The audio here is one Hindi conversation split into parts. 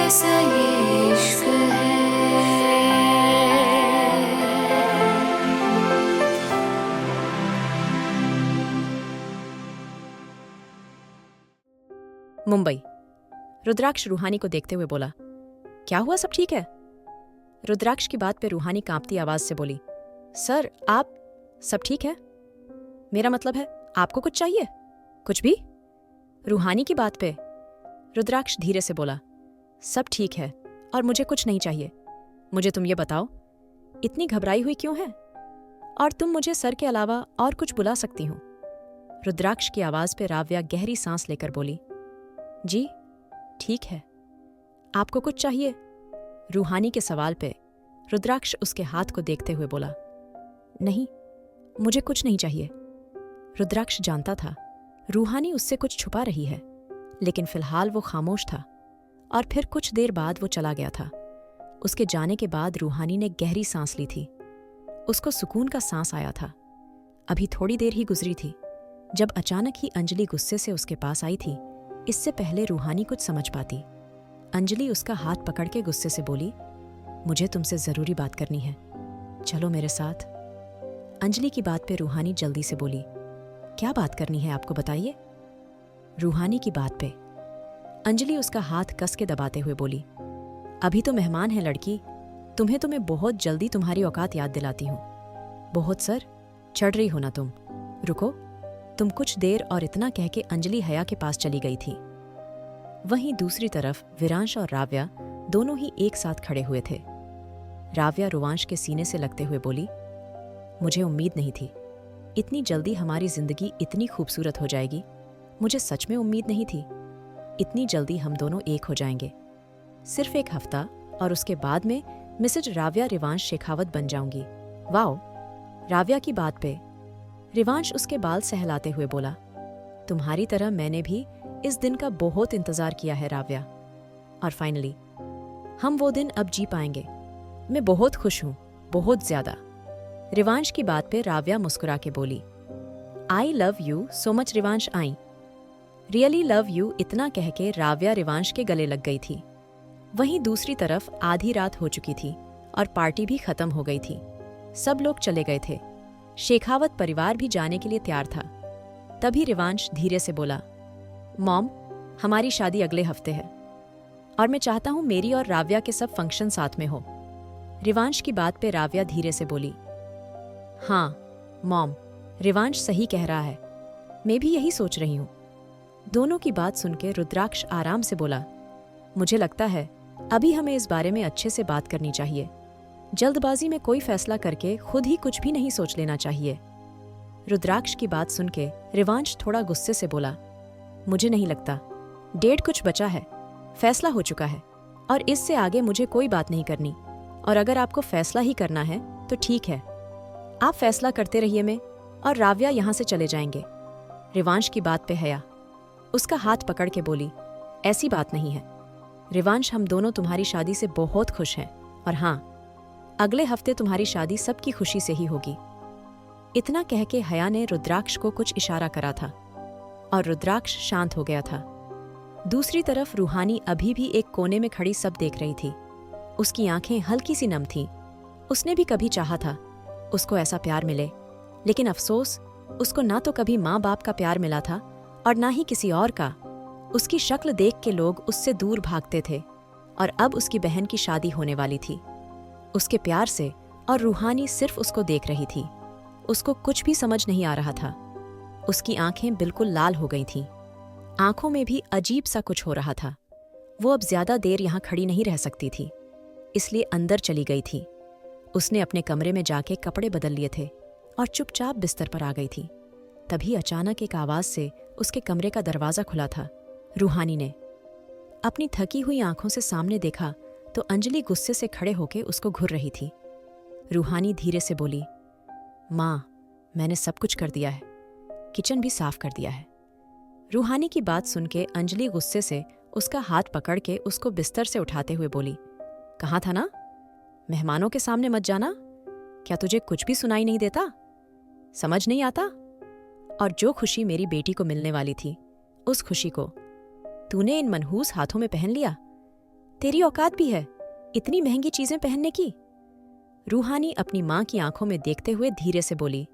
कैसा ये इश्क है। मुंबई। रुद्राक्ष रूहानी को देखते हुए बोला, क्या हुआ, सब ठीक है? रुद्राक्ष की बात पे रूहानी कांपती आवाज से बोली, सर आप, सब ठीक है? मेरा मतलब है आपको कुछ चाहिए? कुछ भी? रूहानी की बात पे रुद्राक्ष धीरे से बोला, सब ठीक है और मुझे कुछ नहीं चाहिए। मुझे तुम ये बताओ, इतनी घबराई हुई क्यों है? और तुम मुझे सर के अलावा और कुछ बुला सकती हो। रुद्राक्ष की आवाज पे राव्या गहरी सांस लेकर बोली, जी ठीक है। आपको कुछ चाहिए? रूहानी के सवाल पे रुद्राक्ष उसके हाथ को देखते हुए बोला, नहीं मुझे कुछ नहीं चाहिए। रुद्राक्ष जानता था रूहानी उससे कुछ छुपा रही है, लेकिन फिलहाल वो खामोश था। और फिर कुछ देर बाद वो चला गया था। उसके जाने के बाद रूहानी ने गहरी सांस ली थी। उसको सुकून का सांस आया था। अभी थोड़ी देर ही गुजरी थी जब अचानक ही अंजलि गुस्से से उसके पास आई थी। इससे पहले रूहानी कुछ समझ पाती, अंजलि उसका हाथ पकड़ के गुस्से से बोली, मुझे तुमसे जरूरी बात करनी है, चलो मेरे साथ। अंजलि की बात पे रूहानी जल्दी से बोली, क्या बात करनी है आपको, बताइए। रूहानी की बात पे अंजलि उसका हाथ कस के दबाते हुए बोली, अभी तो मेहमान है लड़की, तुम्हें तो मैं बहुत जल्दी तुम्हारी औकात याद दिलाती हूँ। बहुत सर, चढ़ रही हो ना तुम, रुको। तुम कुछ देर, और इतना कह के अंजलि हया के पास चली गई थी। वहीं दूसरी तरफ विरांश और राव्या दोनों ही एक साथ खड़े हुए थे। राव्या रुवांश के सीने से लगते हुए बोली, मुझे उम्मीद नहीं थी इतनी जल्दी हमारी जिंदगी इतनी खूबसूरत हो जाएगी। मुझे सच में उम्मीद नहीं थी इतनी जल्दी हम दोनों एक हो जाएंगे। सिर्फ एक हफ्ता और उसके बाद में मिसेज राव्या रिवांश शेखावत बन जाऊंगी। वाओ। राव्या की बात पे रिवांश उसके बाल सहलाते हुए बोला, तुम्हारी तरह मैंने भी इस दिन का बहुत इंतजार किया है राव्या, और फाइनली हम वो दिन अब जी पाएंगे। मैं बहुत खुश हूं, बहुत ज्यादा। रिवांश की बात पे राव्या मुस्कुरा के बोली, I love you so much Rivansh, I really love you. इतना कह के राव्या रिवांश के गले लग गई थी। वहीं दूसरी तरफ आधी रात हो चुकी थी और पार्टी भी खत्म हो गई थी। सब लोग चले गए थे। शेखावत परिवार भी जाने के लिए तैयार था। तभी रिवांश धीरे से बोला, मॉम, हमारी शादी अगले हफ्ते है और मैं चाहता हूं मेरी और राव्या के सब फंक्शन साथ में हो। रिवांश की बात पे राव्या धीरे से बोली, हाँ मॉम, रिवांश सही कह रहा है, मैं भी यही सोच रही हूं। दोनों की बात सुनकर रुद्राक्ष आराम से बोला, मुझे लगता है अभी हमें इस बारे में अच्छे से बात करनी चाहिए। जल्दबाजी में कोई फैसला करके खुद ही कुछ भी नहीं सोच लेना चाहिए। रुद्राक्ष की बात सुनके रिवांश थोड़ा गुस्से से बोला, मुझे नहीं लगता, डेट कुछ बचा है, फैसला हो चुका है और इससे आगे मुझे कोई बात नहीं करनी। और अगर आपको फैसला ही करना है तो ठीक है, आप फैसला करते रहिए, मैं और राव्या यहाँ से चले जाएंगे। रिवांश की बात पे हया उसका हाथ पकड़ के बोली, ऐसी बात नहीं है रिवांश, हम दोनों तुम्हारी शादी से बहुत खुश हैं और हाँ, अगले हफ्ते तुम्हारी शादी सबकी खुशी से ही होगी। इतना कह के हया ने रुद्राक्ष को कुछ इशारा करा था और रुद्राक्ष शांत हो गया था। दूसरी तरफ रूहानी अभी भी एक कोने में खड़ी सब देख रही थी। उसकी आंखें हल्की सी नम थीं। उसने भी कभी चाहा था उसको ऐसा प्यार मिले, लेकिन अफसोस उसको ना तो कभी माँ बाप का प्यार मिला था और ना ही किसी और का। उसकी शक्ल देख के लोग उससे दूर भागते थे और अब उसकी बहन की शादी होने वाली थी उसके प्यार से, और रूहानी सिर्फ उसको देख रही थी। उसको कुछ भी समझ नहीं आ रहा था। उसकी आंखें बिल्कुल लाल हो गई थीं। आंखों में भी अजीब सा कुछ हो रहा था। वो अब ज्यादा देर यहाँ खड़ी नहीं रह सकती थी, इसलिए अंदर चली गई थी। उसने अपने कमरे में जाके कपड़े बदल लिए थे और चुपचाप बिस्तर पर आ गई थी। तभी अचानक एक आवाज से उसके कमरे का दरवाजा खुला था। रूहानी ने अपनी थकी हुई आंखों से सामने देखा तो अंजलि गुस्से से खड़े होके उसको घूर रही थी। रूहानी धीरे से बोली, माँ, मैंने सब कुछ कर दिया है, किचन भी साफ कर दिया है। रूहानी की बात सुनके अंजलि गुस्से से उसका हाथ पकड़ के उसको बिस्तर से उठाते हुए बोली, कहा था ना मेहमानों के सामने मत जाना। क्या तुझे कुछ भी सुनाई नहीं देता? समझ नहीं आता? और जो खुशी मेरी बेटी को मिलने वाली थी, उस खुशी को तूने इन मनहूस हाथों में पहन लिया। तेरी औकात भी है इतनी महंगी चीजें पहनने की? रूहानी अपनी मां की आंखों में देखते हुए धीरे से बोली,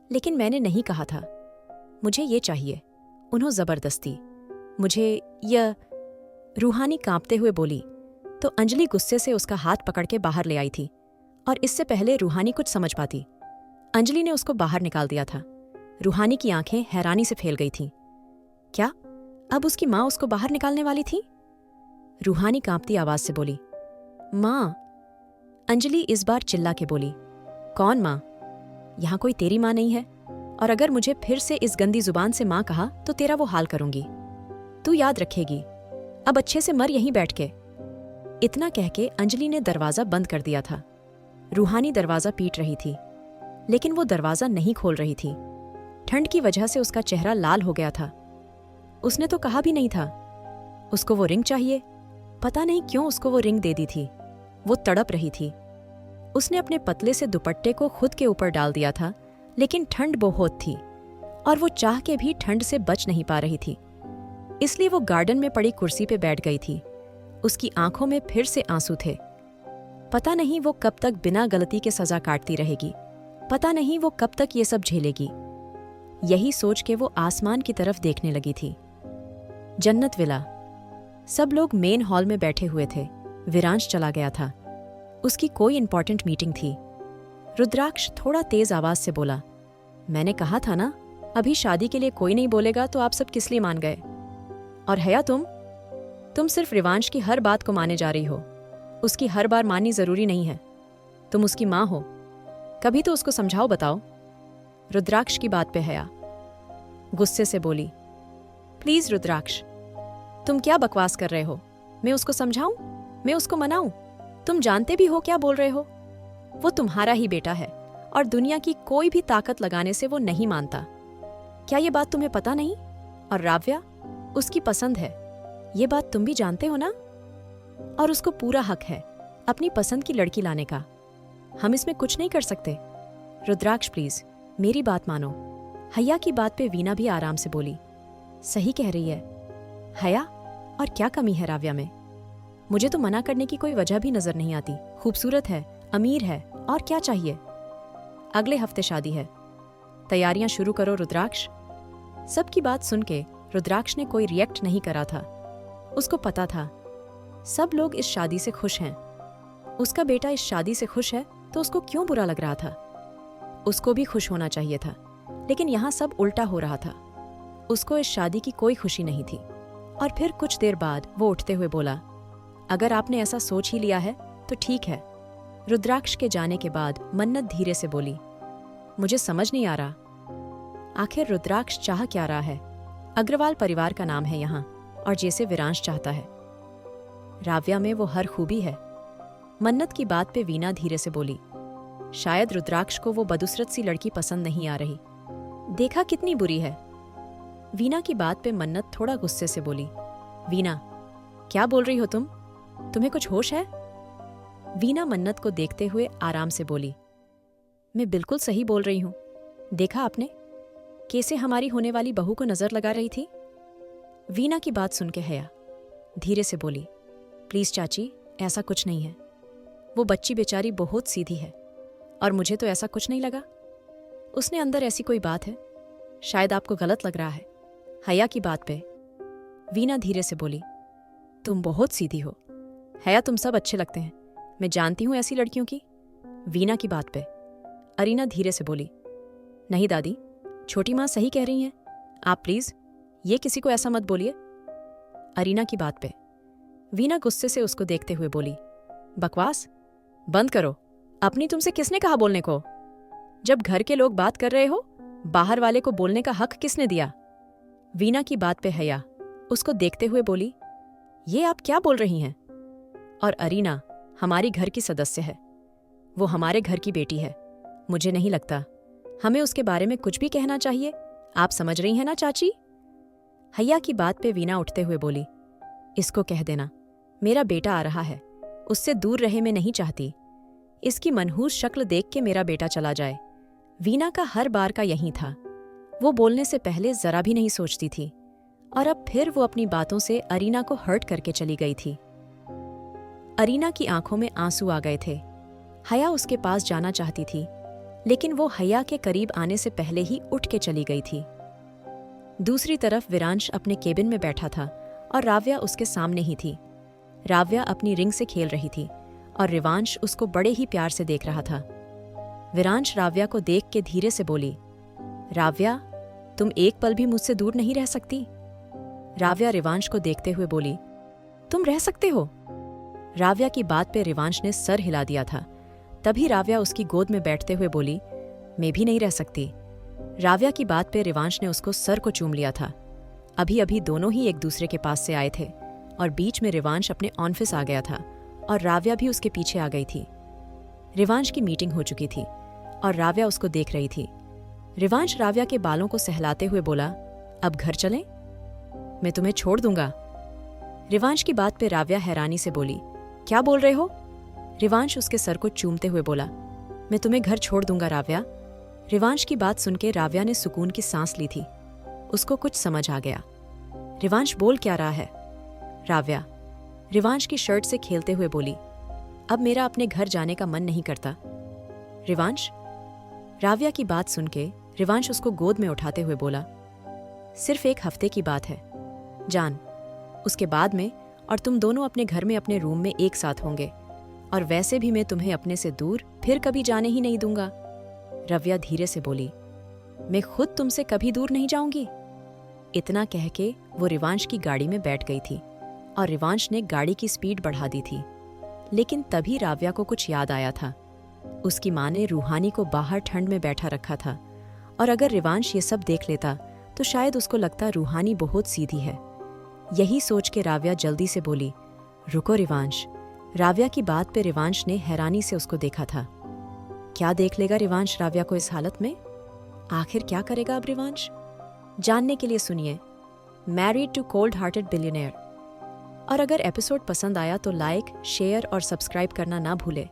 लेकिन मैंने नहीं कहा था। मुझे ये चाहिए। उन्होंने जबरदस्ती मुझे यह। रूहानी कांपते हुए बोली तो अंजलि गुस्से से उसका हाथ पकड़ के बाहर ले आई थी, और इससे पहले रूहानी कुछ समझ पाती अंजलि ने उसको बाहर निकाल दिया था। रूहानी की आंखें हैरानी से फैल गई थीं। क्या अब उसकी मां उसको बाहर निकालने वाली थी? रूहानी कांपती आवाज से बोली, मां। अंजलि इस बार चिल्ला के बोली, कौन मां? यहां कोई तेरी मां नहीं है, और अगर मुझे फिर से इस गंदी जुबान से मां कहा तो तेरा वो हाल करूंगी। तू याद रखेगी। अब अच्छे से मर यहीं बैठ के। इतना कह के अंजलि ने दरवाजा बंद कर दिया था। रूहानी दरवाजा पीट रही थी, लेकिन वो दरवाजा नहीं खोल रही थी। ठंड की वजह से उसका चेहरा लाल हो गया था। उसने तो कहा भी नहीं था। उसको वो रिंग चाहिए। पता नहीं क्यों उसको वो रिंग दे दी थी। वो तड़प रही थी। उसने अपने पतले से दुपट्टे को खुद के ऊपर डाल दिया था, लेकिन ठंड बहुत थी और वो चाह के भी ठंड से बच नहीं पा रही थी। इसलिए वो गार्डन में पड़ी कुर्सी पे बैठ गई थी। उसकी आंखों में फिर से आंसू थे। पता नहीं वो कब तक बिना गलती के सजा काटती रहेगी। पता नहीं वो कब तक ये सब झेलेगी। यही सोच के वो आसमान की तरफ देखने लगी थी। जन्नत विला। सब लोग मेन हॉल में बैठे हुए थे। विरांश चला गया था। उसकी कोई इंपॉर्टेंट मीटिंग थी। रुद्राक्ष थोड़ा तेज आवाज से बोला, मैंने कहा था ना, अभी शादी के लिए कोई नहीं बोलेगा तो आप सब किस लिए मान गए? और हया, तुम सिर्फ रिवांश की हर बात को माने जा रही हो। उसकी हर बार माननी जरूरी नहीं है। तुम उसकी मां हो, कभी तो उसको समझाओ, बताओ। रुद्राक्ष की बात पे हया गुस्से से बोली, प्लीज रुद्राक्ष, तुम क्या बकवास कर रहे हो? मैं उसको समझाऊं? मैं उसको मनाऊं? तुम जानते भी हो क्या बोल रहे हो। वो तुम्हारा ही बेटा है और दुनिया की कोई भी ताकत लगाने से वो नहीं मानता। क्या ये बात तुम्हें पता नहीं? और राव्या उसकी पसंद है, ये बात तुम भी जानते हो ना? और उसको पूरा हक है अपनी पसंद की लड़की लाने का। हम इसमें कुछ नहीं कर सकते। रुद्राक्ष प्लीज मेरी बात मानो। हया की बात पे वीना भी आराम से बोली, सही कह रही है हया, और क्या कमी है राव्या में? मुझे तो मना करने की कोई वजह भी नजर नहीं आती। खूबसूरत है, अमीर है, और क्या चाहिए? अगले हफ्ते शादी है, तैयारियां शुरू करो रुद्राक्ष। सबकी बात सुन के रुद्राक्ष ने कोई रिएक्ट नहीं करा था। उसको पता था सब लोग इस शादी से खुश हैं। उसका बेटा इस शादी से खुश है तो उसको क्यों बुरा लग रहा था? उसको भी खुश होना चाहिए था, लेकिन यहाँ सब उल्टा हो रहा था। उसको इस शादी की कोई खुशी नहीं थी। और फिर कुछ देर बाद वो उठते हुए बोला, अगर आपने ऐसा सोच ही लिया है तो ठीक है। रुद्राक्ष के जाने के बाद मन्नत धीरे से बोली, मुझे समझ नहीं आ रहा आखिर रुद्राक्ष चाह क्या रहा है। अग्रवाल परिवार का नाम है यहाँ, और जैसे विरांश चाहता है। राव्या में वो हर खूबी है। मन्नत की बात पे वीना धीरे से बोली, शायद रुद्राक्ष को वो बदुसरत सी लड़की पसंद नहीं आ रही। देखा कितनी बुरी है। वीना की बात पे मन्नत थोड़ा गुस्से से बोली, वीना क्या बोल रही हो तुम? तुम्हें कुछ होश है? वीना मन्नत को देखते हुए आराम से बोली, मैं बिल्कुल सही बोल रही हूं। देखा आपने कैसे हमारी होने वाली बहू को नजर लगा रही थी? वीना की बात सुन के हया धीरे से बोली, प्लीज चाची, ऐसा कुछ नहीं है। वो बच्ची बेचारी बहुत सीधी है, और मुझे तो ऐसा कुछ नहीं लगा। उसने अंदर ऐसी कोई बात है, शायद आपको गलत लग रहा है। हया की बात पे वीना धीरे से बोली, तुम बहुत सीधी हो हया, तुम सब अच्छे लगते हैं, मैं जानती हूं ऐसी लड़कियों की। वीना की बात पे अरीना धीरे से बोली, नहीं दादी, छोटी माँ सही कह रही हैं, आप प्लीज ये किसी को ऐसा मत बोलिए। अरीना की बात पे वीना गुस्से से उसको देखते हुए बोली, बकवास बंद करो। अपनी तुमसे किसने कहा बोलने को? जब घर के लोग बात कर रहे हो, बाहर वाले को बोलने का हक किसने दिया? वीना की बात पे हया उसको देखते हुए बोली, ये आप क्या बोल रही हैं? और अरीना हमारी घर की सदस्य है, वो हमारे घर की बेटी है। मुझे नहीं लगता हमें उसके बारे में कुछ भी कहना चाहिए। आप समझ रही हैं ना चाची? हया की बात पे वीना उठते हुए बोली, इसको कह देना मेरा बेटा आ रहा है, उससे दूर रहे मैं नहीं चाहती। इसकी मनहूस शक्ल देख के मेरा बेटा चला जाए। वीना का हर बार का यही था। वो बोलने से पहले जरा भी नहीं सोचती थी, और अब फिर वो अपनी बातों से अरीना को हर्ट करके चली गई थी। अरीना की आंखों में आंसू आ गए थे। हया उसके पास जाना चाहती थी, लेकिन वो हया के करीब आने से पहले ही उठ के चली गई थी। दूसरी तरफ विरांश अपने केबिन में बैठा था और राव्या उसके सामने ही थी। राव्या अपनी रिंग से खेल रही थी और रिवांश उसको बड़े ही प्यार से देख रहा था। विरांश राव्या को देख के धीरे से बोली, राव्या, तुम एक पल भी मुझसे दूर नहीं रह सकती? राव्या रिवांश को देखते हुए बोली, तुम रह सकते हो। राव्या की बात पे रिवांश ने सर हिला दिया था। तभी राव्या उसकी गोद में बैठते हुए बोली, मैं भी नहीं रह सकती। राव्या की बात पे रिवांश ने उसको सर को चूम लिया था। अभी अभी दोनों ही एक दूसरे के पास से आए थे और बीच में रिवांश अपने ऑफिस आ गया था और राव्या भी उसके पीछे आ गई थी। रिवांश की मीटिंग हो चुकी थी और राव्या उसको देख रही थी। रिवांश राव्या के बालों को सहलाते हुए बोला, अब घर चलें? मैं तुम्हें छोड़ दूंगा। रिवांश की बात पे राव्या हैरानी से बोली, क्या बोल रहे हो? रिवांश उसके सर को चूमते हुए बोला, मैं तुम्हें घर छोड़ दूंगा राव्या। रिवांश की बात सुनके राव्या ने सुकून की सांस ली थी। उसको कुछ समझ आ गया। रिवांश बोल क्या रहा है? राव्या रिवांश की शर्ट से खेलते हुए बोली, अब मेरा अपने घर जाने का मन नहीं करता। रिवांश राव्या की बात सुनके रिवांश उसको गोद में उठाते हुए बोला, सिर्फ एक हफ्ते की बात है जान, उसके बाद में और तुम दोनों अपने घर में अपने रूम में एक साथ होंगे और वैसे भी मैं तुम्हें अपने से दूर फिर कभी जाने ही नहीं दूंगा। राव्या धीरे से बोली, मैं खुद तुमसे कभी दूर नहीं जाऊंगी। इतना कह के वो रिवांश की गाड़ी में बैठ गई थी और रिवांश ने गाड़ी की स्पीड बढ़ा दी थी। लेकिन तभी राव्या को कुछ याद आया था। उसकी माँ ने रूहानी को बाहर ठंड में बैठा रखा था और अगर रिवांश ये सब देख लेता तो शायद उसको लगता रूहानी बहुत सीधी है। यही सोच के राव्या जल्दी से बोली, रुको रिवांश। राव्या की बात पे रिवांश ने हैरानी से उसको देखा था। क्या देख लेगा रिवांश राव्या को इस हालत में? आखिर क्या करेगा अब रिवांश? जानने के लिए सुनिए married to cold hearted billionaire. और अगर एपिसोड पसंद आया तो लाइक, शेयर और सब्सक्राइब करना ना भूले।